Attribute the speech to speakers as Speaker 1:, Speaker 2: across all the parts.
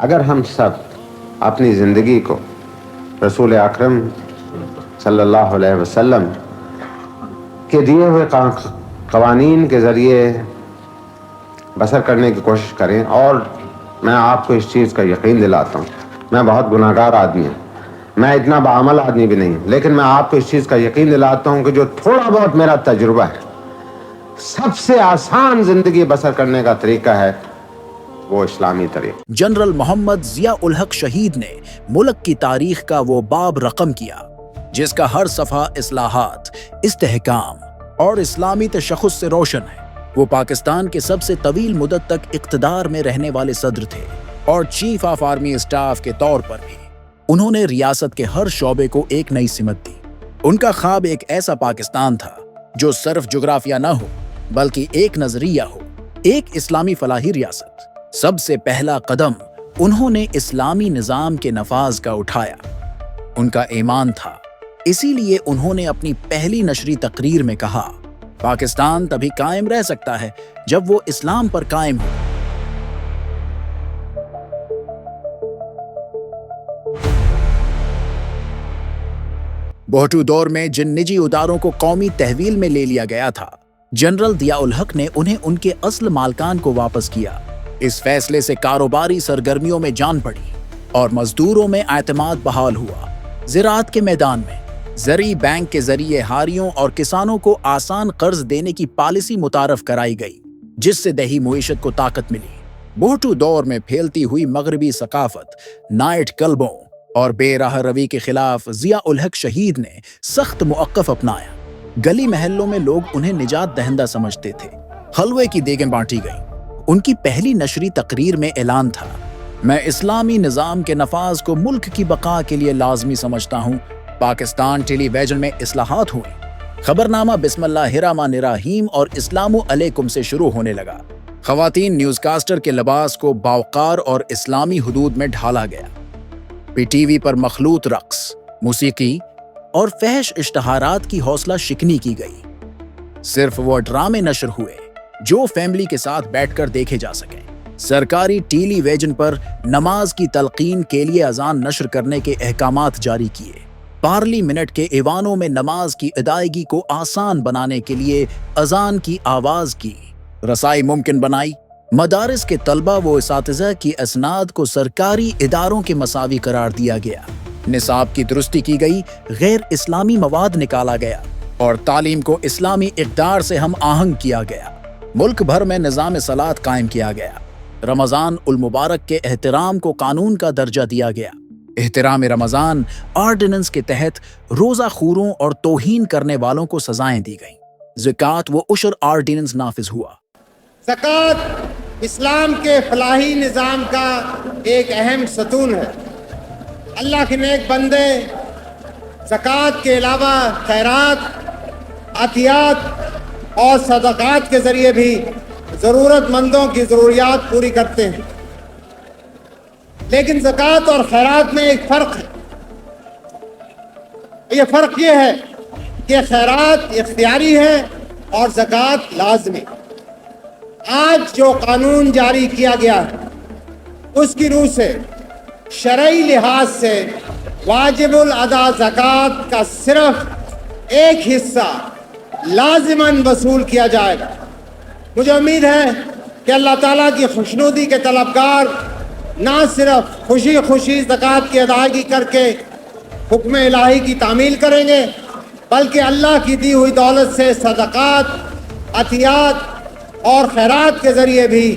Speaker 1: अगर हम सब अपनी ज़िंदगी को रसूल अकरम सल्लल्लाहु अलैहि वसल्लम के दिए हुए क़वानीन के ज़रिए बसर करने की कोशिश करें, और मैं आपको इस चीज़ का यकीन दिलाता हूँ, मैं बहुत गुनाहगार आदमी हूँ, मैं इतना बाअमल आदमी भी नहीं हूँ, लेकिन मैं आपको इस चीज़ का यकीन दिलाता हूँ कि जो थोड़ा बहुत मेरा तजुर्बा है, सबसे आसान ज़िंदगी बसर करने का तरीका है वो इस्लामी तरीका।
Speaker 2: जनरल मोहम्मद जिया उल हक शहीद ने मुल्क की तारीख का वो बाब रकम किया जिसका हर सफ़ा इस्लाहात, इस्तेहकाम और इस्लामी तशख़्ख़ुस से रोशन है। वो पाकिस्तान के सबसे तवील मुद्दत तक इक़्तिदार में रहने वाले सदर थे और चीफ ऑफ आर्मी स्टाफ के तौर पर भी उन्होंने रियासत के हर शोबे को एक नई सिमत दी। उनका ख्वाब एक ऐसा पाकिस्तान था जो सिर्फ जुग्राफिया न हो बल्कि एक नजरिया हो, एक इस्लामी फलाही रियासत। सबसे पहला कदम उन्होंने इस्लामी निज़ाम के नफाज का उठाया। उनका ईमान था, इसीलिए उन्होंने अपनी पहली नशरी तकरीर में कहा, पाकिस्तान तभी कायम रह सकता है जब वो इस्लाम पर कायम हो। भुट्टो दौर में जिन निजी उदारों को कौमी तहवील में ले लिया गया था, जनरल जिया उल हक ने उन्हें उनके असल मालकान को वापस किया। इस फैसले से कारोबारी सरगर्मियों में जान पड़ी और मजदूरों में एतमाद बहाल हुआ। ज़राअत के मैदान में ज़री बैंक के जरिए हारियों और किसानों को आसान कर्ज देने की पॉलिसी मुतारफ कराई गई, जिससे दही मुईशत को ताकत मिली। भुट्टो दौर में फैलती हुई मगरबी सकाफत, नाइट क्लबों और बेराह रवी के खिलाफ जिया उल हक शहीद ने सख्त मुअक्कफ अपनाया। गली महल्लों में लोग उन्हें निजात दहिंदा समझते थे। हलवे की देगें बांटी गईं। उनकी पहली नशरी तकरीर में ऐलान था, मैं इस्लामी निज़ाम के नफाज को मुल्क की बका के लिए लाजमी समझता हूँ। पाकिस्तान टेलीविजन में इस्लाहात हुई। खबरनामा बिस्मिल्लाहिर्रहमानिर्रहीम और इस्लामु अलैकुम से शुरू होने लगा। खवातीन न्यूज़कास्टर के लिबास को बावकार और इस्लामी हुदूद में ढाला गया। पीटीवी पर मखलूत रक्स, मूसीकी और फहश इश्तहारात की हौसला शिकनी की गई। सिर्फ वो ड्रामे नशर हुए जो फैमिली के साथ बैठकर देखे जा सकें। सरकारी टेलीविजन पर नमाज की तलकीन के लिए अजान नशर करने के अहकामात जारी किए। पार्लियामेंट के ऐवानों में नमाज की अदायगी को आसान बनाने के लिए अजान की आवाज की रसाई मुमकिन बनाई। मदारिस के तलबा व इसातिज़ा की असनाद को सरकारी इदारों के मसावी करार दिया गया। निसाब की दुरुस्ती की गई, गैर इस्लामी मवाद निकाला गया और तालीम को इस्लामी इक़दार से हम आहंग किया गया। मुल्क भर में निज़ाम सलात कायम किया गया। रमज़ान उल मुबारक के एहतराम को कानून का दर्जा दिया गया। एहतराम रमज़ान ऑर्डिनेंस के तहत रोज़ा खूरों और तौहीन करने वालों को सजाएं दी गईं। ज़कात व उशर ऑर्डिनेंस नाफिज हुआ।
Speaker 3: ज़कात इस्लाम के फलाही निज़ाम का एक अहम सतून है। अल्लाह के नेक बंदे ज़कात के अलावा खैरात, अतियात और सदक़ात के ज़रिए भी ज़रूरतमंदों की ज़रूरियात पूरी करते हैं। लेकिन ज़कात और खैरात में एक फ़र्क है। ये फ़र्क ये है कि खैरात इख्तियारी है और ज़कात लाज़मी। आज जो कानून जारी किया गया है उसकी रूह से शरई लिहाज से वाजिबुल अदा ज़कात का सिर्फ एक हिस्सा लाजिमन वसूल किया जाएगा। मुझे उम्मीद है कि अल्लाह ताला की खुशनुदी के तलबगार ना सिर्फ खुशी खुशी ज़कात की अदायगी करके हुक्म इलाही की तामील करेंगे, बल्कि अल्लाह की दी हुई दौलत से सदक़ात, अतियात और खैरात के ज़रिए भी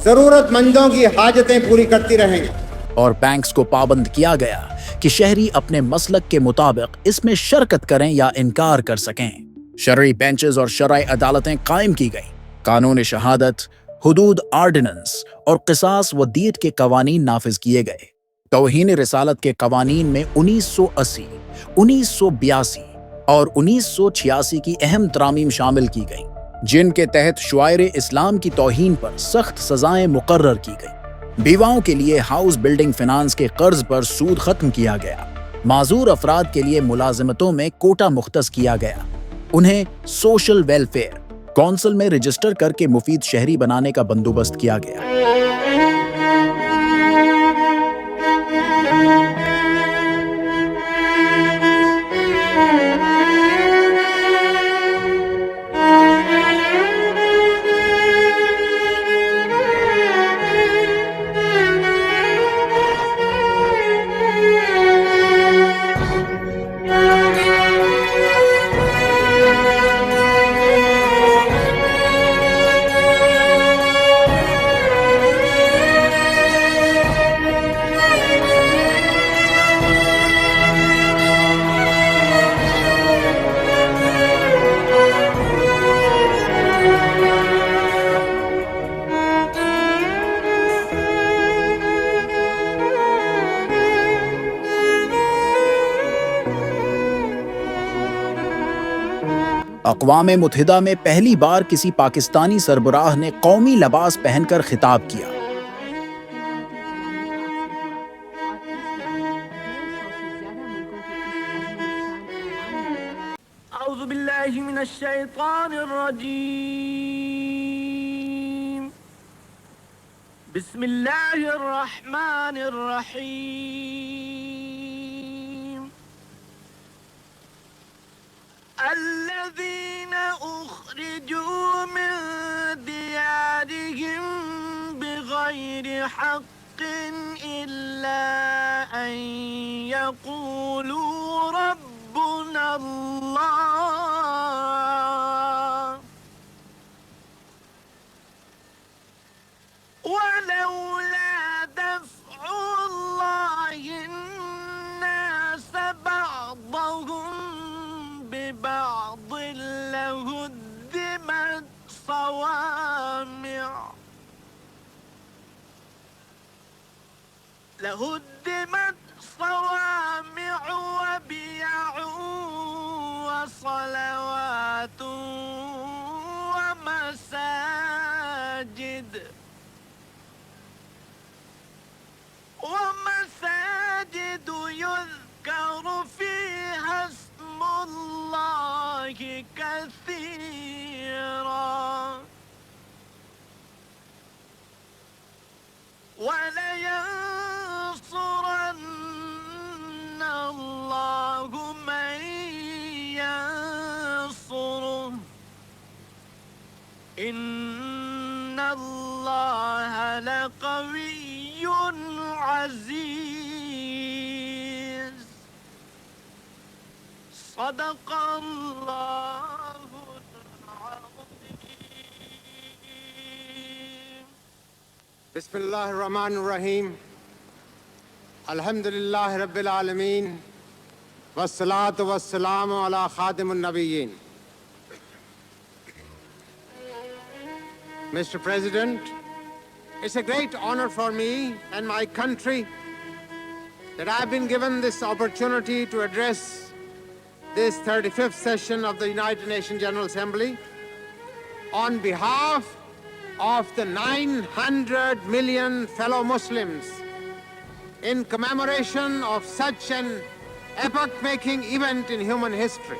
Speaker 3: ज़रूरतमंदों की हाजतें पूरी करती रहेंगे।
Speaker 2: और बैंक्स को पाबंद किया गया कि शहरी अपने मसलक के मुताबिक इसमें शिरकत करें या इनकार कर सकें। शरई बेंचेस और शरई अदालतें कायम की गईं। कानून शहादत, हुदूद ऑर्डिनेंस और क़िसास व दीयत के कवानीन नाफिज किए गए। तौहीन रिसालत के कवानीन में 1980, 1982 और 1986 की अहम तरामीम शामिल की गईं, जिनके तहत शुआइर इस्लाम की तौहीन पर सख्त सजाएं मुकर्रर की गईं। बीवाओं के लिए हाउस बिल्डिंग फिनांस के कर्ज पर सूद खत्म किया गया। माजूर अफराद के लिए मुलाजिमतों में कोटा मुख्तस किया गया। उन्हें सोशल वेलफेयर कौंसिल में रजिस्टर करके मुफीद शहरी बनाने का बंदोबस्त किया गया। अक़वाम मुत्तहिदा में पहली बार किसी पाकिस्तानी सरबराह ने कौमी लिबास पहनकर खिताब किया।
Speaker 4: अऊज़ु बिल्लाहि मिनश शैतानिर रजीम। बिस्मिल्लाहिर रहमानिर रहीम। अल्लज़ीना उख़रिजू मिन दियारिहिम बिग़ैरि हक़्क़िन इल्ला अन यक़ूलू रब्बुना अल्लाह वलौला दफ़्उल्लाहि अन्नास बअदहुम बिबअदिन लहुद्दिमत صوامع وبيع وصلوات ومساجد يذكر فيها اسم الله كثيرا ولينصرن الله من ينصره إن الله لقوي عزيز صدق الله العظيم
Speaker 3: بسم الله الرحمن الرحيم الحمد لله رب العالمين والصلاة والسلام على خاتم النبيين. Mr. President, it's a great honor for me and my country that I've been given this opportunity to address this 35th session of the United Nations General Assembly on behalf of the 900 million fellow Muslims in commemoration of such an epoch-making event in human history.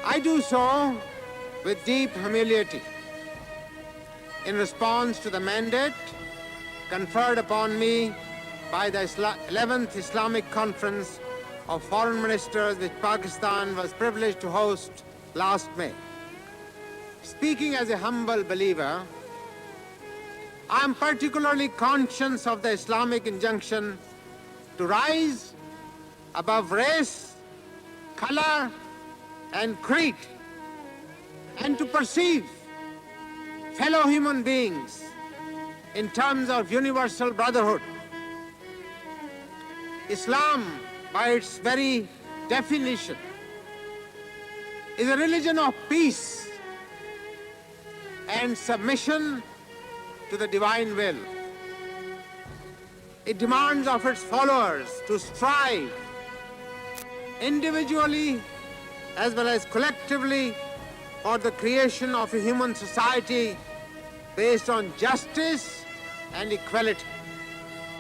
Speaker 3: I do so with deep humility in response to the mandate conferred upon me by the 11th Islamic Conference of Foreign Ministers which Pakistan was privileged to host last May. Speaking as a humble believer, I am particularly conscious of the Islamic injunction to rise above race, color, and creed, and to perceive fellow human beings in terms of universal brotherhood. Islam, by its very definition, is a religion of peace and submission to the divine will. It demands of its followers to strive individually as well as collectively for the creation of a human society based on justice and equality.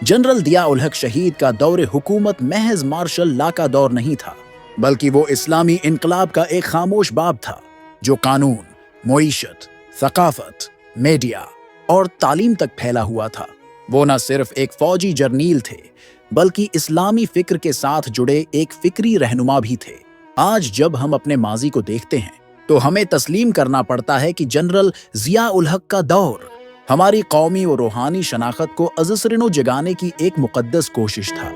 Speaker 2: General दिया उल हक शहीद का दौर हुकूमत महज martial ला का दौर नहीं था, बल्कि वो इस्लामी इनकलाब का एक खामोश बाब था जो कानून, मुईशत, सकाफत, मीडिया और तालीम तक फैला हुआ था। वो न सिर्फ एक फौजी जर्नील थे, बल्कि इस्लामी फिक्र के साथ जुड़े एक फिक्री रहनुमा भी थे। आज जब हम अपने माजी को देखते हैं तो हमें तस्लीम करना पड़ता है कि जनरल जिया उल हक का दौर हमारी कौमी और रूहानी शनाख्त को अज़-ए-रिनो जगाने की एक मुक़द्दस कोशिश था।